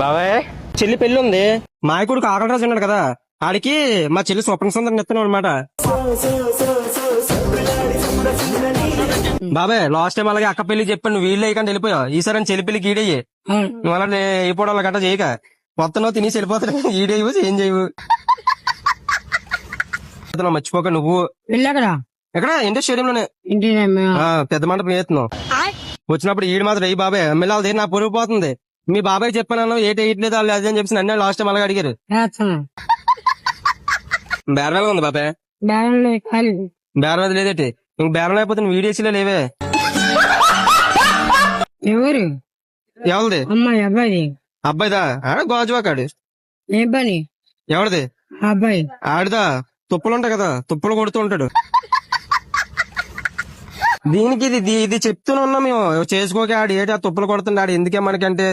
బాబాయ్ చెల్లి పెళ్లి ఉంది. మాయకుడు కాకలరాజు ఉన్నాడు కదా, ఆడికి మా చెల్లి స్వప్న సుందరం ఇస్తున్నాం అనమాట. బాబాయ్ లాస్ట్ టైం అలాగే అక్క పెళ్లి చెప్పాను, నువ్వు వీళ్ళు అయ్యకుండా వెళ్ళిపోయావు. ఈసారి అని చెల్లి పెళ్లికి ఈడయ్యి. నువ్వు అలా అయిపోవడం గట్ట చేయక మొత్తం తినేసి వెళ్ళిపోతాడు. ఈడేవు ఏం చేయవు. మర్చిపోక నువ్వు ఎక్కడ ఇండస్ స్టేడియం లోనే పెద్ద మంటపం వేస్తున్నావు. వచ్చినప్పుడు ఈడు మాత్రం అయ్యి బాబాయ్ ఎమ్మెల్యే నా పొరుగు పోతుంది. మీ బాబాయ్ చెప్పాను ఏటి వేయట్లేదు వాళ్ళు అదే అని చెప్పి అన్నీ లాస్ట్ టైం అలాగే అడిగారు. బేరవేళ ఉంది బాబాయ్, బేరవేద లేదేటి. ఇంక బేరం లేకపోతే నువ్వు వీడియోసీలో లేవే. ఎవరు ఎవరిది? అమ్మాయి అబ్బాయి అబ్బాయిదా? గోజువాకాడు. ఏ పని ఎవరిది? అబ్బాయి ఆడిదా? తుప్పలు ఉంటాయి కదా, తుప్పలు కొడుతూ ఉంటాడు. దీనికి ఇది చెప్తూనే ఉన్నాం మేము, చేసుకోక ఆడు ఏటి ఆ తుప్పలు కొడుతుండే ఆడు ఎందుకే మనకంటే